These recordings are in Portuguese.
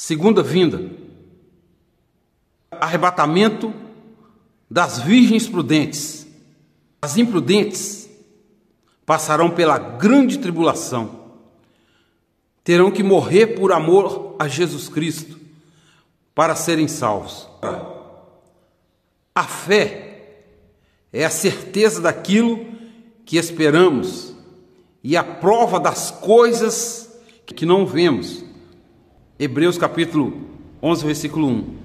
segunda vinda, arrebatamento das virgens prudentes. As imprudentes passarão pela grande tribulação, terão que morrer por amor a Jesus Cristo para serem salvos. A fé é a certeza daquilo que esperamos e a prova das coisas que não vemos. Hebreus capítulo 11, versículo 1.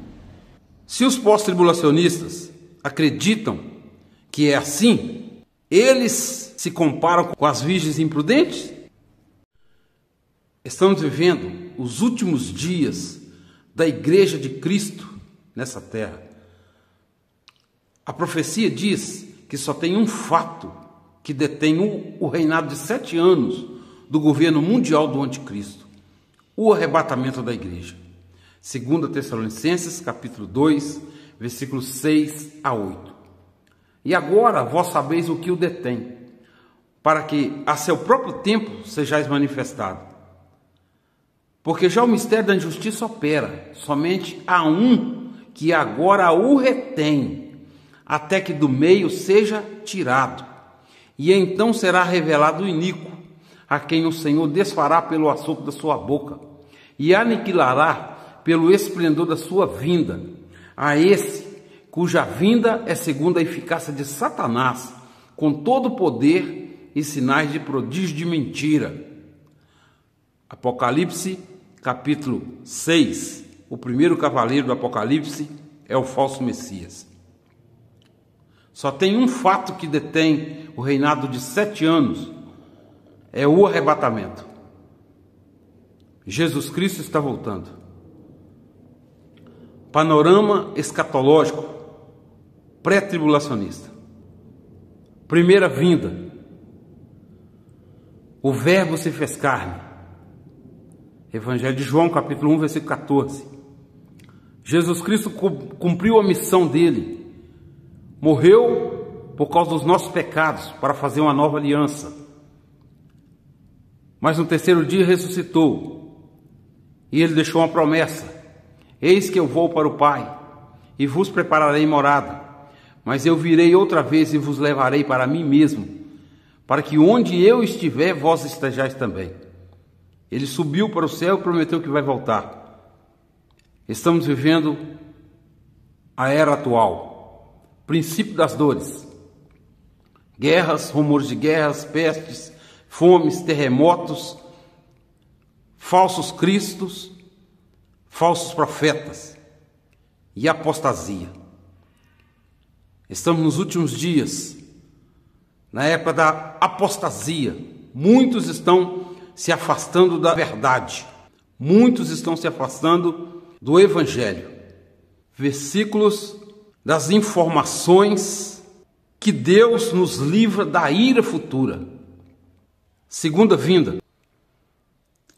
Se os pós-tribulacionistas acreditam que é assim, eles se comparam com as virgens imprudentes? Estamos vivendo os últimos dias da Igreja de Cristo nessa terra. A profecia diz que só tem um fato que detém o reinado de 7 anos do governo mundial do anticristo: o arrebatamento da igreja. 2 Tessalonicenses, capítulo 2, versículos 6 a 8. E agora vós sabeis o que o detém, para que a seu próprio tempo sejais manifestado. Porque já o mistério da injustiça opera, somente há um que agora o retém, até que do meio seja tirado. E então será revelado o iníquo, a quem o Senhor desfará pelo assopro da sua boca, e aniquilará pelo esplendor da sua vinda, a esse cuja vinda é segundo a eficácia de Satanás, com todo o poder e sinais de prodígio de mentira. Apocalipse capítulo 6, o primeiro cavaleiro do Apocalipse é o falso Messias. Só tem um fato que detém o reinado de 7 anos, é o arrebatamento. Jesus Cristo está voltando. Panorama escatológico pré-tribulacionista. Primeira vinda. O Verbo se fez carne. Evangelho de João, capítulo 1, versículo 14. Jesus Cristo cumpriu a missão dele. Morreu por causa dos nossos pecados, para fazer uma nova aliança. Mas no terceiro dia ressuscitou. E ele deixou uma promessa: eis que eu vou para o Pai, e vos prepararei morada. Mas eu virei outra vez e vos levarei para mim mesmo, para que onde eu estiver, vós estejais também. Ele subiu para o céu e prometeu que vai voltar. Estamos vivendo a era atual, princípio das dores. Guerras, rumores de guerras, pestes, fomes, terremotos, falsos cristos, falsos profetas e apostasia. Estamos nos últimos dias, na época da apostasia. Muitos estão se afastando da verdade, muitos estão se afastando do Evangelho. Versículos das informações que Deus nos livra da ira futura. Segunda vinda,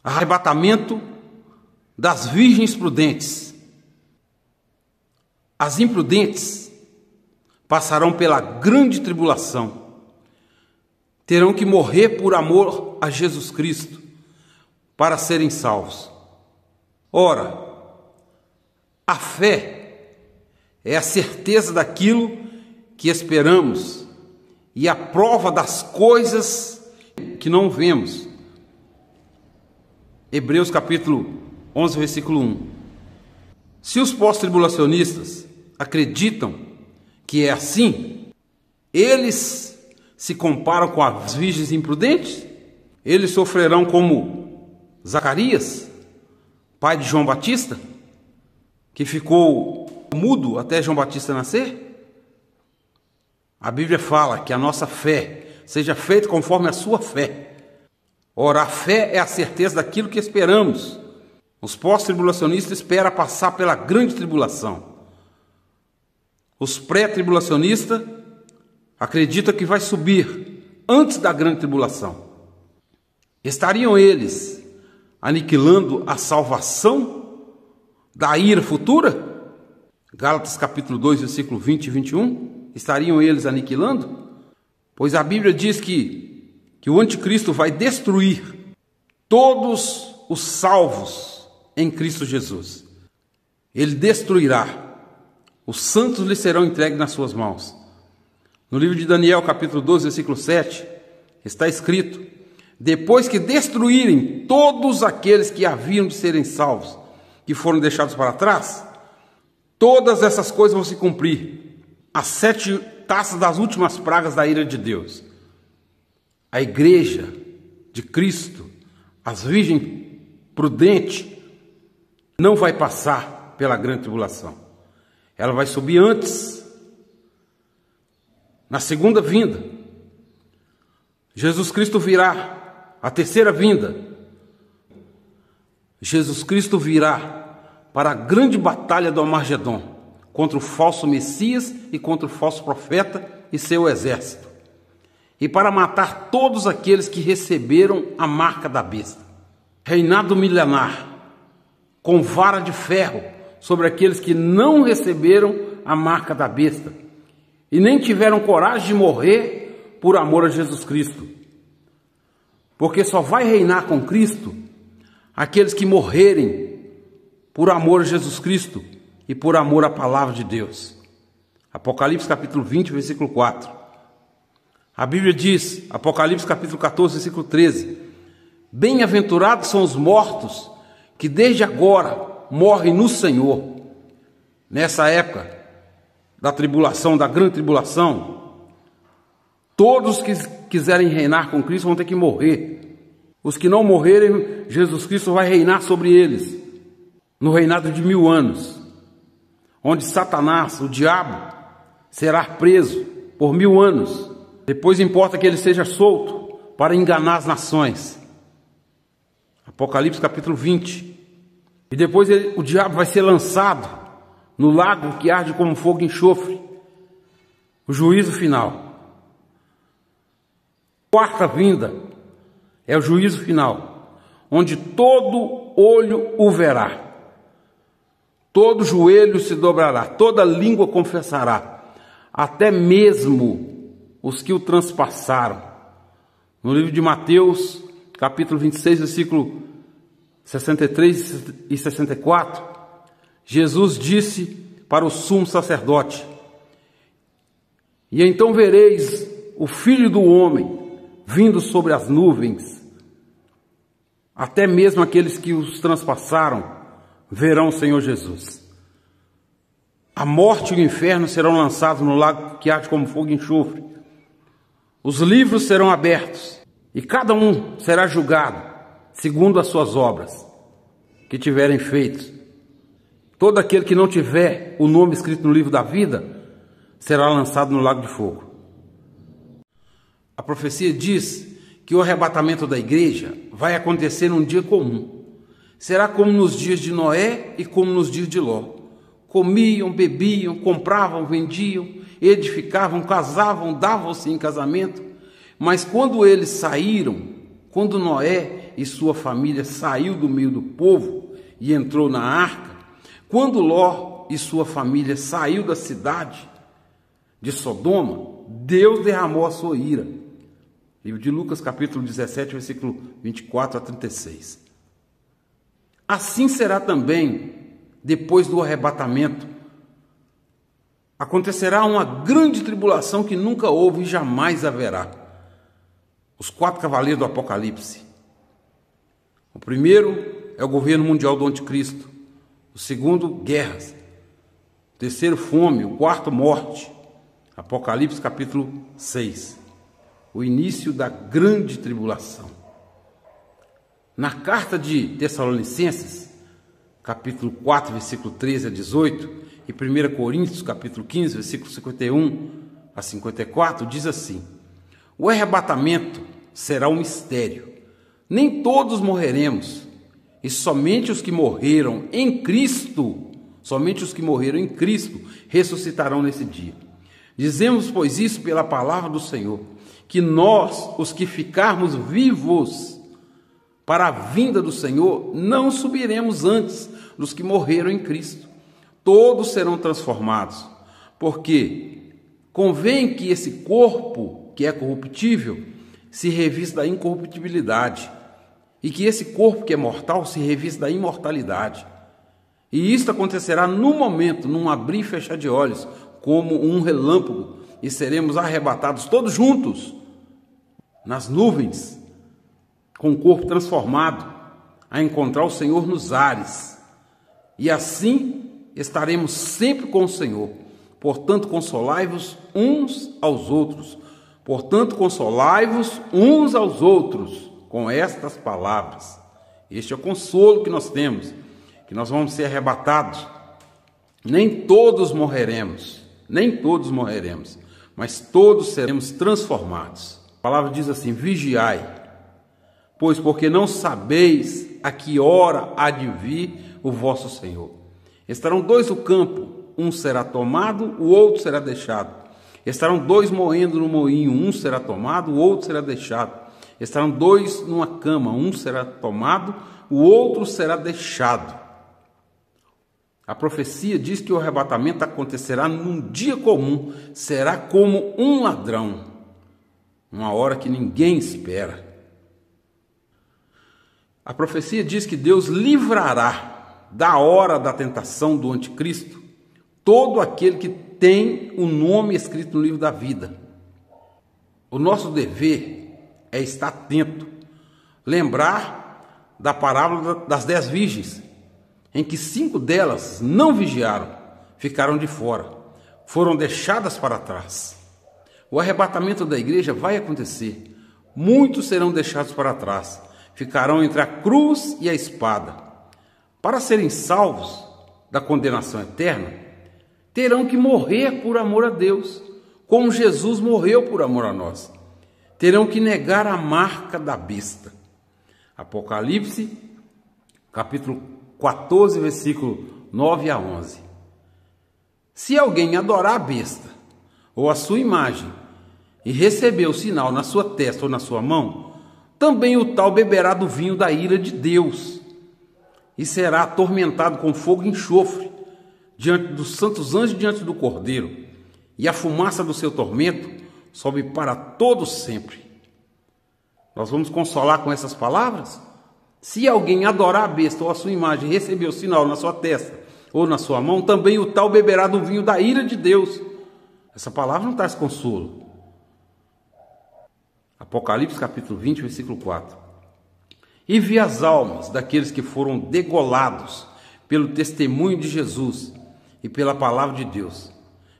arrebatamento das virgens prudentes. As imprudentes passarão pela grande tribulação, terão que morrer por amor a Jesus Cristo para serem salvos. Ora, a fé é a certeza daquilo que esperamos e a prova das coisas que não vemos. Hebreus capítulo 11, versículo 1. Se os pós-tribulacionistas acreditam que é assim, eles se comparam com as virgens imprudentes? Eles sofrerão como Zacarias, pai de João Batista, que ficou mudo até João Batista nascer? A Bíblia fala que a nossa fé seja feita conforme a sua fé. Ora, a fé é a certeza daquilo que esperamos. Os pós-tribulacionistas esperam passar pela grande tribulação. Os pré-tribulacionistas acreditam que vai subir antes da grande tribulação. Estariam eles aniquilando a salvação da ira futura? Gálatas capítulo 2, versículo 20 e 21. Estariam eles aniquilando? Pois a Bíblia diz que o anticristo vai destruir todos os salvos em Cristo Jesus. Ele destruirá. Os santos lhe serão entregues nas suas mãos. No livro de Daniel, capítulo 12, versículo 7, está escrito: depois que destruírem todos aqueles que haviam de serem salvos, que foram deixados para trás, todas essas coisas vão se cumprir. As 7 taças das últimas pragas da ira de Deus. A igreja de Cristo, as virgens prudentes, não vai passar pela grande tribulação. Ela vai subir antes, na segunda vinda. Jesus Cristo virá, a terceira vinda. Jesus Cristo virá para a grande batalha do Armagedon, contra o falso Messias e contra o falso profeta e seu exército, e para matar todos aqueles que receberam a marca da besta. Reinado milenar, com vara de ferro, sobre aqueles que não receberam a marca da besta e nem tiveram coragem de morrer por amor a Jesus Cristo. Porque só vai reinar com Cristo aqueles que morrerem por amor a Jesus Cristo e por amor à palavra de Deus. Apocalipse capítulo 20, versículo 4. A Bíblia diz, Apocalipse capítulo 14, versículo 13: bem-aventurados são os mortos que desde agora morrem no Senhor. Nessa época da tribulação, da grande tribulação, todos que quiserem reinar com Cristo vão ter que morrer. Os que não morrerem, Jesus Cristo vai reinar sobre eles, no reinado de 1000 anos, onde Satanás, o diabo, será preso por 1000 anos. Depois importa que ele seja solto para enganar as nações. Apocalipse capítulo 20. E depois o diabo vai ser lançado no lago que arde como fogo e enxofre. O juízo final. Quarta vinda é o juízo final, onde todo olho o verá, todo joelho se dobrará, toda língua confessará, até mesmo os que o transpassaram. No livro de Mateus, capítulo 26, versículo 63 e 64, Jesus disse para o sumo sacerdote: e então vereis o Filho do Homem vindo sobre as nuvens, até mesmo aqueles que os transpassaram verão o Senhor Jesus. A morte e o inferno serão lançados no lago que arde como fogo e enxofre. Os livros serão abertos e cada um será julgado segundo as suas obras que tiverem feito. Todo aquele que não tiver o nome escrito no livro da vida será lançado no lago de fogo. A profecia diz que o arrebatamento da igreja vai acontecer num dia comum. Será como nos dias de Noé e como nos dias de Ló. Comiam, bebiam, compravam, vendiam, edificavam, casavam, davam-se em casamento. Mas quando eles saíram, quando Noé e sua família saiu do meio do povo e entrou na arca, quando Ló e sua família saiu da cidade de Sodoma, Deus derramou a sua ira. Livro de Lucas, capítulo 17, versículo 24 a 36. Assim será também depois do arrebatamento. Acontecerá uma grande tribulação que nunca houve e jamais haverá. Os 4 cavaleiros do Apocalipse. O primeiro é o governo mundial do anticristo. O segundo, guerras. O terceiro, fome. O quarto, morte. Apocalipse capítulo 6. O início da grande tribulação. Na carta de Tessalonicenses, capítulo 4, versículo 13 a 18, e 1 Coríntios, capítulo 15, versículo 51 a 54, diz assim: o arrebatamento será um mistério. Nem todos morreremos, e somente os que morreram em Cristo, ressuscitarão nesse dia. Dizemos, pois, isso pela palavra do Senhor, que nós, os que ficarmos vivos para a vinda do Senhor, não subiremos antes dos que morreram em Cristo. Todos serão transformados, porque convém que esse corpo, que é corruptível, se revista da incorruptibilidade, e que esse corpo que é mortal se revista da imortalidade. E isto acontecerá no momento, num abrir e fechar de olhos, como um relâmpago, e seremos arrebatados todos juntos nas nuvens, com o corpo transformado, a encontrar o Senhor nos ares. E assim estaremos sempre com o Senhor. Portanto, consolai-vos uns aos outros. Portanto, consolai-vos uns aos outros com estas palavras. Este é o consolo que nós temos, que nós vamos ser arrebatados. Nem todos morreremos, mas todos seremos transformados. A palavra diz assim: vigiai, pois porque não sabeis a que hora há de vir o vosso Senhor. Estarão dois no campo, um será tomado, o outro será deixado. Estarão dois moendo no moinho, um será tomado, o outro será deixado. Estarão dois numa cama, um será tomado, o outro será deixado. A profecia diz que o arrebatamento acontecerá num dia comum, será como um ladrão, uma hora que ninguém espera. A profecia diz que Deus livrará da hora da tentação do anticristo todo aquele que tem o nome escrito no livro da vida. O nosso dever é estar atento, lembrar da parábola das 10 virgens, em que 5 delas não vigiaram, ficaram de fora, foram deixadas para trás. O arrebatamento da igreja vai acontecer, muitos serão deixados para trás, ficarão entre a cruz e a espada. Para serem salvos da condenação eterna, terão que morrer por amor a Deus, como Jesus morreu por amor a nós. Terão que negar a marca da besta. Apocalipse, capítulo 14, versículo 9 a 11. Se alguém adorar a besta ou a sua imagem e receber o sinal na sua testa ou na sua mão, também o tal beberá do vinho da ira de Deus e será atormentado com fogo e enxofre diante dos santos anjos, diante do Cordeiro, e a fumaça do seu tormento sobe para todos sempre. Nós vamos consolar com essas palavras? Se alguém adorar a besta ou a sua imagem e receber o sinal na sua testa ou na sua mão, também o tal beberá do vinho da ira de Deus. Essa palavra não traz consolo. Apocalipse capítulo 20, versículo 4. E vi as almas daqueles que foram degolados pelo testemunho de Jesus e pela palavra de Deus,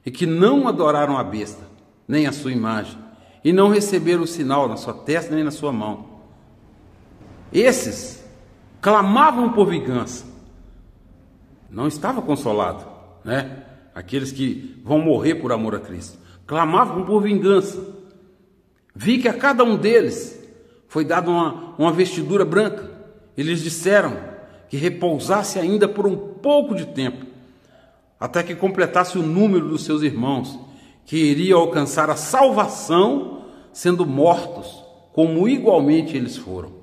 e que não adoraram a besta, nem a sua imagem, e não receberam o sinal na sua testa nem na sua mão. Esses clamavam por vingança. Não estava consolado, né? Aqueles que vão morrer por amor a Cristo. Clamavam por vingança. Vi que a cada um deles foi dada uma vestidura branca. Eles disseram que repousasse ainda por um pouco de tempo, até que completasse o número dos seus irmãos, que iriam alcançar a salvação, sendo mortos, como igualmente eles foram.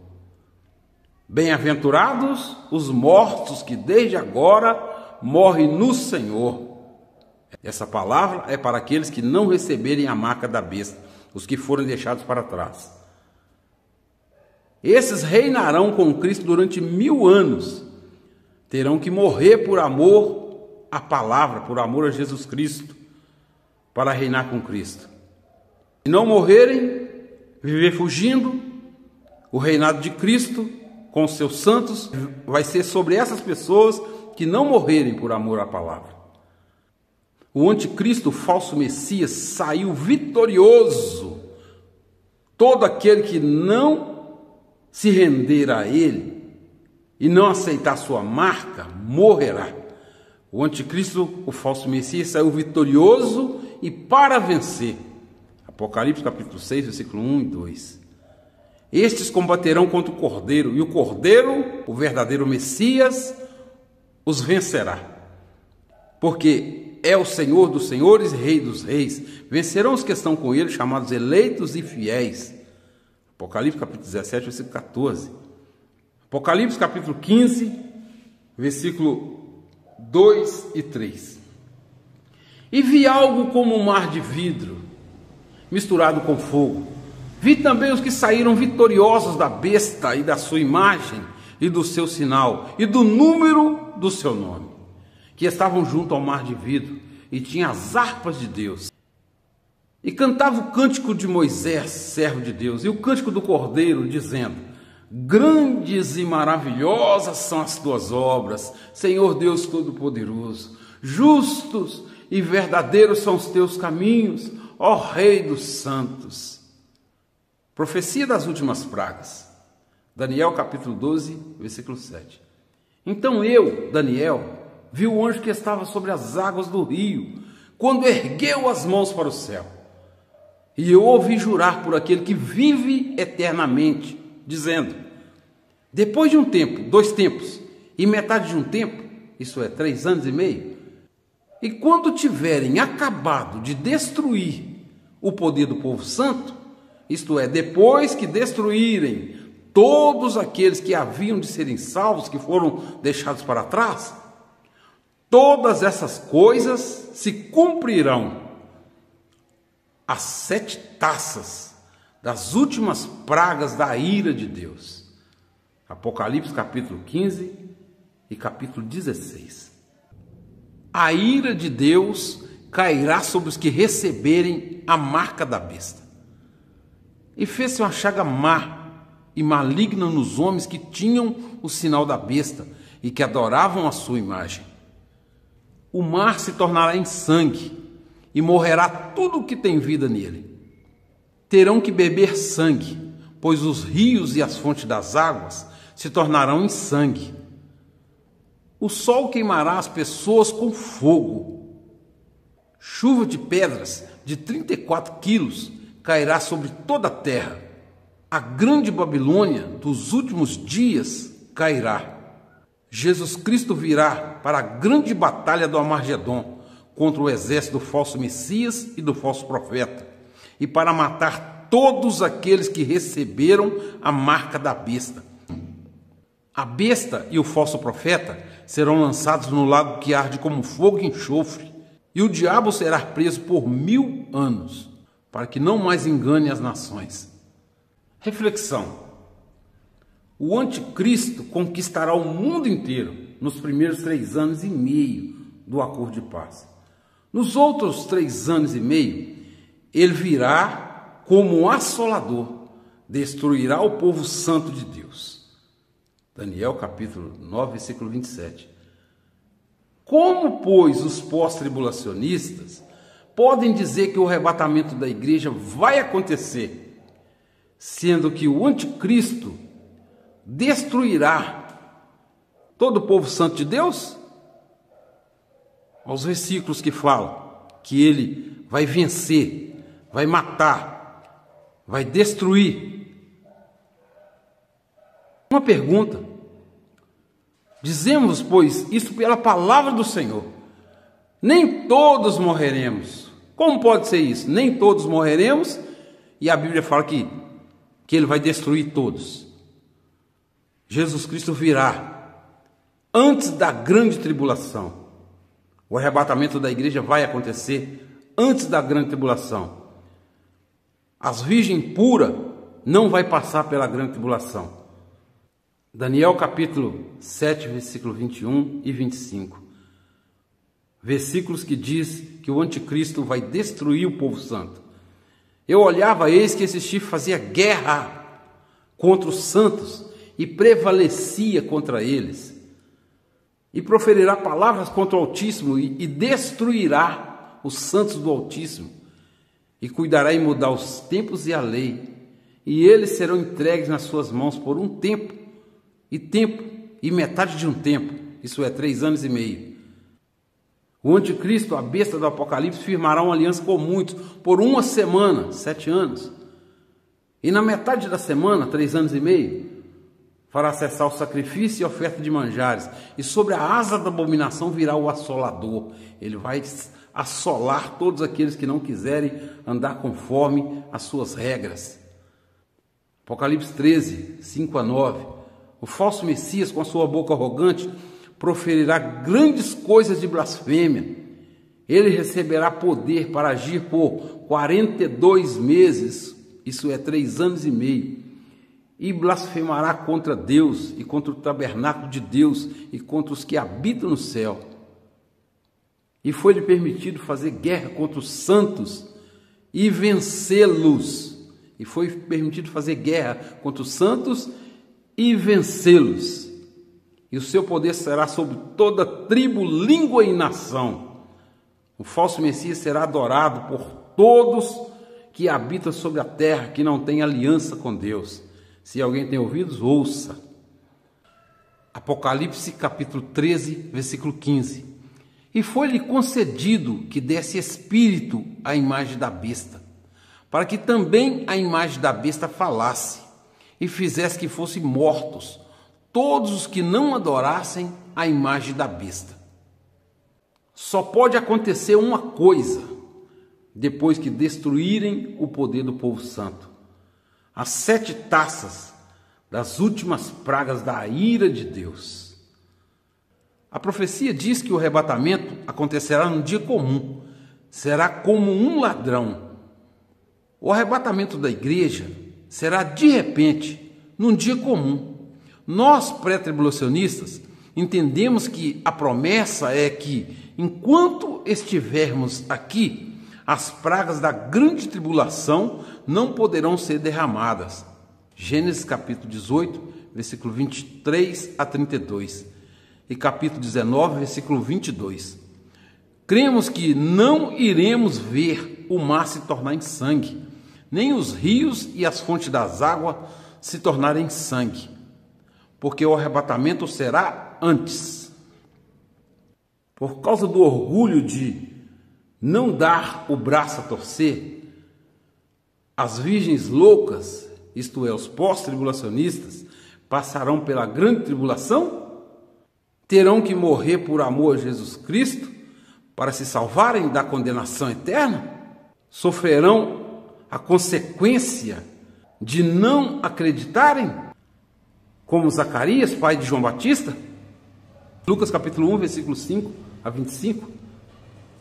Bem-aventurados os mortos que desde agora morrem no Senhor. Essa palavra é para aqueles que não receberem a marca da besta, os que foram deixados para trás. Esses reinarão com Cristo durante 1000 anos. Terão que morrer por amor à palavra, por amor a Jesus Cristo, para reinar com Cristo. Se não morrerem, viver fugindo, o reinado de Cristo com os seus santos vai ser sobre essas pessoas que não morrerem por amor à palavra. O anticristo, o falso Messias, saiu vitorioso. Todo aquele que não se render a ele e não aceitar sua marca, morrerá. O anticristo, o falso Messias, saiu vitorioso e para vencer. Apocalipse capítulo 6, versículo 1 e 2. Estes combaterão contra o Cordeiro, e o Cordeiro, o verdadeiro Messias, os vencerá. Porque é o Senhor dos senhores e Rei dos reis. Vencerão os que estão com ele, chamados eleitos e fiéis. Apocalipse capítulo 17, versículo 14. Apocalipse capítulo 15, versículo 2 e 3. E vi algo como um mar de vidro, misturado com fogo, Vi também os que saíram vitoriosos da besta e da sua imagem e do seu sinal e do número do seu nome, que estavam junto ao mar de vidro e tinham as harpas de Deus. E cantava o cântico de Moisés, servo de Deus, e o cântico do Cordeiro, dizendo: grandes e maravilhosas são as tuas obras, Senhor Deus Todo-Poderoso. Justos e verdadeiros são os teus caminhos, ó Rei dos santos. Profecia das últimas pragas. Daniel capítulo 12, versículo 7. Então eu, Daniel, vi o anjo que estava sobre as águas do rio, quando ergueu as mãos para o céu. E eu ouvi jurar por aquele que vive eternamente, dizendo: depois de um tempo, 2 tempos, e metade de um tempo, isso é 3 anos e meio, e quando tiverem acabado de destruir o poder do povo santo, isto é, depois que destruírem todos aqueles que haviam de serem salvos, que foram deixados para trás, todas essas coisas se cumprirão. As 7 taças das últimas pragas da ira de Deus. Apocalipse capítulo 15 e capítulo 16. A ira de Deus cairá sobre os que receberem a marca da besta. E fez-se uma chaga má e maligna nos homens que tinham o sinal da besta e que adoravam a sua imagem. O mar se tornará em sangue, e morrerá tudo o que tem vida nele. Terão que beber sangue, pois os rios e as fontes das águas se tornarão em sangue. O sol queimará as pessoas com fogo. Chuva de pedras de 34 quilos cairá sobre toda a terra. A grande Babilônia dos últimos dias cairá. Jesus Cristo virá para a grande batalha do Armagedom, contra o exército do falso Messias e do falso profeta, e para matar todos aqueles que receberam a marca da besta. A besta e o falso profeta serão lançados no lago que arde como fogo e enxofre, e o diabo será preso por 1000 anos, para que não mais engane as nações. Reflexão: o anticristo conquistará o mundo inteiro nos primeiros 3 anos e meio do acordo de paz. Nos outros 3 anos e meio, ele virá como um assolador, destruirá o povo santo de Deus. Daniel capítulo 9, versículo 27. Como, pois, os pós-tribulacionistas podem dizer que o arrebatamento da igreja vai acontecer, sendo que o anticristo destruirá todo o povo santo de Deus? Aos versículos que falam que ele vai vencer, vai matar, vai destruir. Uma pergunta: dizemos, pois, isso pela palavra do Senhor. Nem todos morreremos. Como pode ser isso? Nem todos morreremos, e a Bíblia fala que ele vai destruir todos. Jesus Cristo virá antes da grande tribulação. O arrebatamento da igreja vai acontecer antes da grande tribulação. As virgens puras não vai passar pela grande tribulação. Daniel capítulo 7, versículo 21 e 25. Versículos que diz que o anticristo vai destruir o povo santo. Eu olhava, eis que esse chifre fazia guerra contra os santos e prevalecia contra eles. E proferirá palavras contra o Altíssimo e destruirá os santos do Altíssimo, e cuidará em mudar os tempos e a lei, e eles serão entregues nas suas mãos por um tempo e metade de um tempo, isso é 3 anos e meio. O anticristo, a besta do Apocalipse, firmará uma aliança com muitos por 1 semana, 7 anos, e na metade da semana, 3 anos e meio, fará cessar o sacrifício e a oferta de manjares, e sobre a asa da abominação virá o assolador. Ele vai assolar todos aqueles que não quiserem andar conforme as suas regras. Apocalipse 13, 5 a 9. O falso Messias, com a sua boca arrogante, proferirá grandes coisas de blasfêmia. Ele receberá poder para agir por 42 meses isso é 3 anos e meio, e blasfemará contra Deus e contra o tabernáculo de Deus e contra os que habitam no céu. E foi-lhe permitido fazer guerra contra os santos e vencê-los. E foi permitido fazer guerra contra os santos e vencê-los. E o seu poder será sobre toda tribo, língua e nação. O falso Messias será adorado por todos que habitam sobre a terra, que não têm aliança com Deus. Se alguém tem ouvidos, ouça. Apocalipse capítulo 13, versículo 15. E foi-lhe concedido que desse espírito à imagem da besta, para que também a imagem da besta falasse, e fizesse que fossem mortos todos os que não adorassem a imagem da besta. Só pode acontecer uma coisa, depois que destruírem o poder do povo santo: as 7 taças das últimas pragas da ira de Deus. A profecia diz que o arrebatamento acontecerá num dia comum, será como um ladrão. O arrebatamento da igreja será de repente, num dia comum. Nós, pré-tribulacionistas, entendemos que a promessa é que, enquanto estivermos aqui, as pragas da grande tribulação não poderão ser derramadas. Gênesis capítulo 18, versículo 23 a 32. E capítulo 19, versículo 22. Cremos que não iremos ver o mar se tornar em sangue, nem os rios e as fontes das águas se tornarem sangue, porque o arrebatamento será antes. Por causa do orgulho de não dar o braço a torcer, as virgens loucas, isto é, os pós-tribulacionistas, passarão pela grande tribulação, terão que morrer por amor a Jesus Cristo para se salvarem da condenação eterna, sofrerão a consequência de não acreditarem, como Zacarias, pai de João Batista. Lucas capítulo 1, versículo 5 a 25.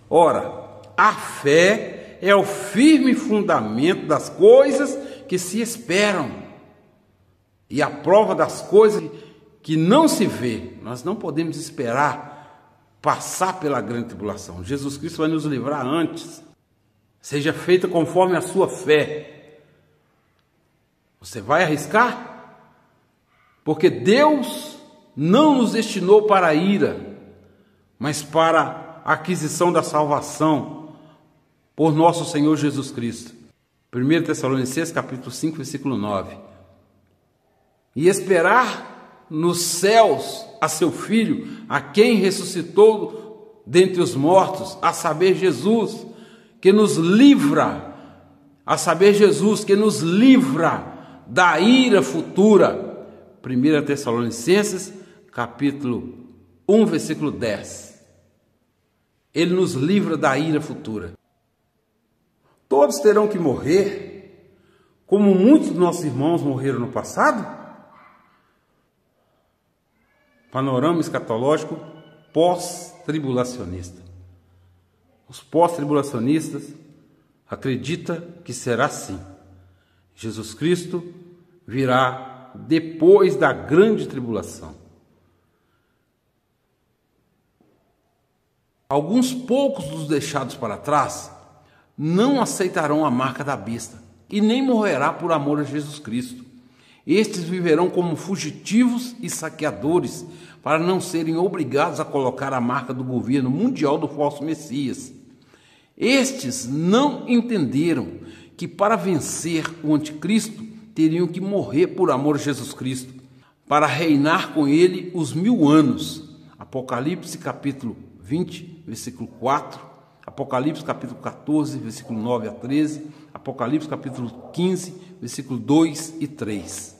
Ora, a fé é o firme fundamento das coisas que se esperam e a prova das coisas que não se vê. Nós não podemos esperar passar pela grande tribulação. Jesus Cristo vai nos livrar antes. Seja feita conforme a sua fé. Você vai arriscar? Porque Deus não nos destinou para a ira, mas para a aquisição da salvação por nosso Senhor Jesus Cristo. 1 Tessalonicenses capítulo 5, versículo 9. E esperar nos céus a seu Filho, a quem ressuscitou dentre os mortos, a saber Jesus, que nos livra, da ira futura. 1 Tessalonicenses, capítulo 1, versículo 10. Ele nos livra da ira futura. Todos terão que morrer, como muitos dos nossos irmãos morreram no passado? Panorama escatológico pós-tribulacionista. Os pós-tribulacionistas acreditam que será assim. Jesus Cristo virá depois da grande tribulação. Alguns poucos dos deixados para trás não aceitarão a marca da besta e nem morrerá por amor a Jesus Cristo. Estes viverão como fugitivos e saqueadores para não serem obrigados a colocar a marca do governo mundial do falso Messias. Estes não entenderam que para vencer o anticristo teriam que morrer por amor a Jesus Cristo, para reinar com ele os 1000 anos. Apocalipse capítulo 20, versículo 4, Apocalipse capítulo 14, versículo 9 a 13, Apocalipse capítulo 15, versículo 2 e 3.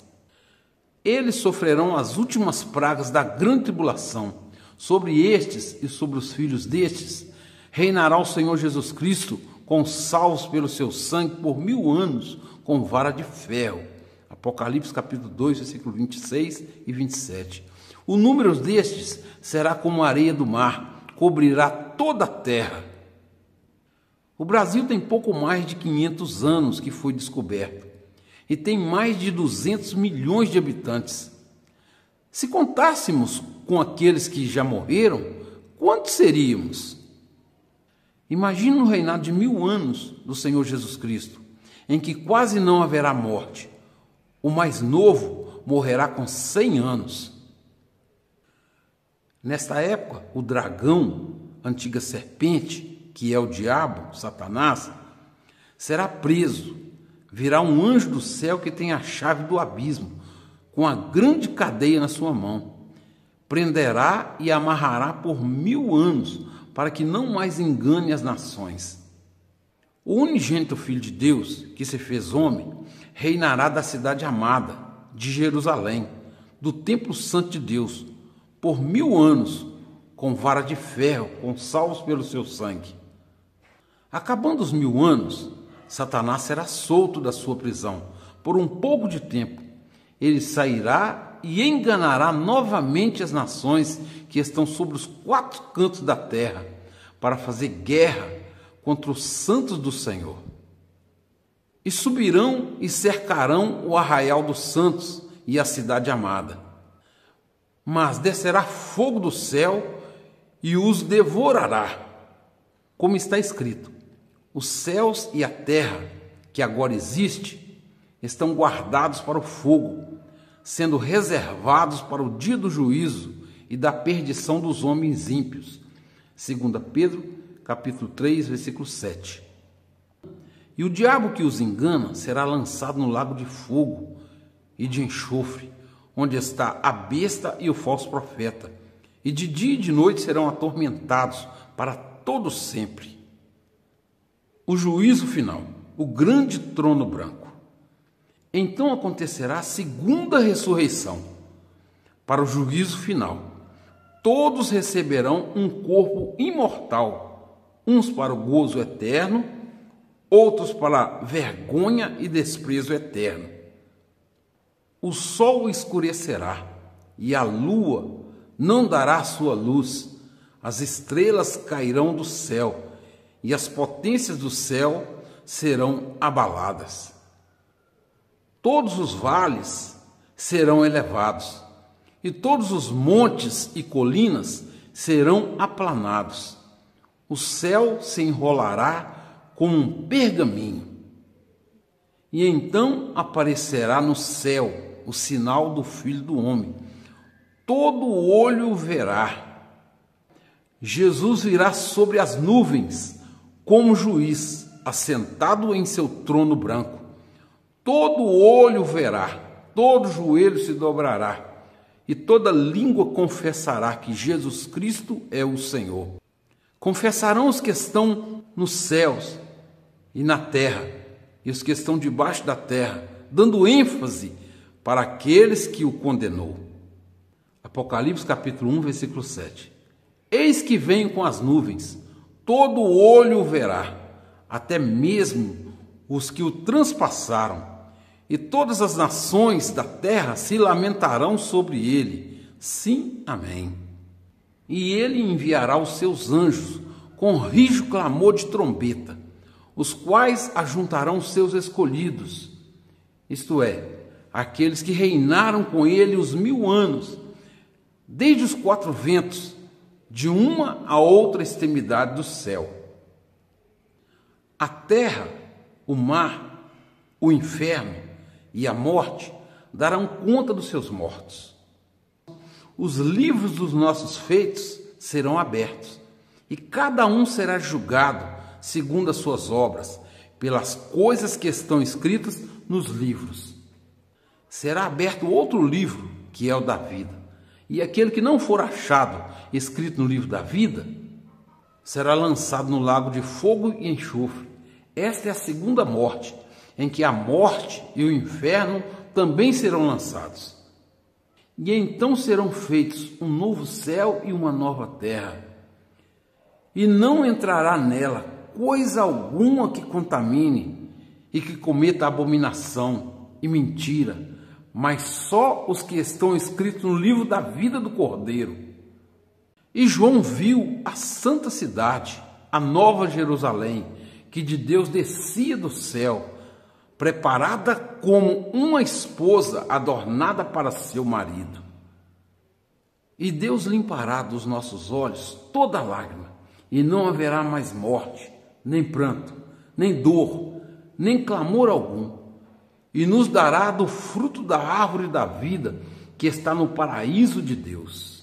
Eles sofrerão as últimas pragas da grande tribulação. Sobre estes e sobre os filhos destes reinará o Senhor Jesus Cristo, com salvos pelo seu sangue por 1000 anos, com vara de ferro. Apocalipse capítulo 2, versículo 26 e 27. O número destes será como a areia do mar, cobrirá toda a terra. O Brasil tem pouco mais de 500 anos que foi descoberto. e tem mais de 200 milhões de habitantes. Se contássemos com aqueles que já morreram, quantos seríamos? Imagine um reinado de 1000 anos do Senhor Jesus Cristo, em que quase não haverá morte. O mais novo morrerá com 100 anos. Nesta época, o dragão, antiga serpente, que é o diabo, Satanás, será preso. Virá um anjo do céu que tem a chave do abismo, com a grande cadeia na sua mão. Prenderá e amarrará por 1000 anos, para que não mais engane as nações. O unigênito Filho de Deus, que se fez homem, reinará da cidade amada, de Jerusalém, do templo santo de Deus, por 1000 anos, com vara de ferro, com salvos pelo seu sangue. Acabando os 1000 anos, Satanás será solto da sua prisão por um pouco de tempo. Ele sairá e enganará novamente as nações que estão sobre os 4 cantos da terra, para fazer guerra contra os santos do Senhor. E subirão e cercarão o arraial dos santos e a cidade amada. Mas descerá fogo do céu e os devorará. Como está escrito: os céus e a terra, que agora existe, estão guardados para o fogo, sendo reservados para o dia do juízo e da perdição dos homens ímpios. 2 Pedro, capítulo 3, versículo 7. E o diabo que os engana será lançado no lago de fogo e de enxofre, onde está a besta e o falso profeta, e de dia e de noite serão atormentados para todo sempre. O juízo final, o grande trono branco. Então acontecerá a segunda ressurreição, para o juízo final. Todos receberão um corpo imortal, uns para o gozo eterno, outros para a vergonha e desprezo eterno. O sol escurecerá e a lua não dará sua luz, as estrelas cairão do céu e as potências do céu serão abaladas. Todos os vales serão elevados e todos os montes e colinas serão aplanados. O céu se enrolará como um pergaminho. E então aparecerá no céu o sinal do Filho do Homem. Todo olho o verá. Jesus virá sobre as nuvens como juiz, assentado em seu trono branco. Todo olho verá, todo joelho se dobrará, e toda língua confessará que Jesus Cristo é o Senhor. Confessarão os que estão nos céus e na terra, e os que estão debaixo da terra, dando ênfase para aqueles que o condenou. Apocalipse capítulo 1, versículo 7. Eis que venho com as nuvens, todo olho o verá, até mesmo os que o transpassaram, e todas as nações da terra se lamentarão sobre ele. Sim, amém. E ele enviará os seus anjos com rijo clamor de trombeta, os quais ajuntarão seus escolhidos, isto é, aqueles que reinaram com ele os 1000 anos, desde os 4 ventos, de uma a outra extremidade do céu. A terra, o mar, o inferno e a morte darão conta dos seus mortos. Os livros dos nossos feitos serão abertos, e cada um será julgado segundo as suas obras, pelas coisas que estão escritas nos livros. Será aberto outro livro, que é o da vida, e aquele que não for achado escrito no livro da vida será lançado no lago de fogo e enxofre. Esta é a segunda morte, em que a morte e o inferno também serão lançados. E então serão feitos um novo céu e uma nova terra, e não entrará nela coisa alguma que contamine e que cometa abominação e mentira, mas só os que estão escritos no livro da vida do Cordeiro. E João viu a santa cidade, a nova Jerusalém, que de Deus descia do céu, preparada como uma esposa adornada para seu marido. E Deus limpará dos nossos olhos toda lágrima, e não haverá mais morte, nem pranto, nem dor, nem clamor algum, e nos dará do fruto da árvore da vida que está no paraíso de Deus.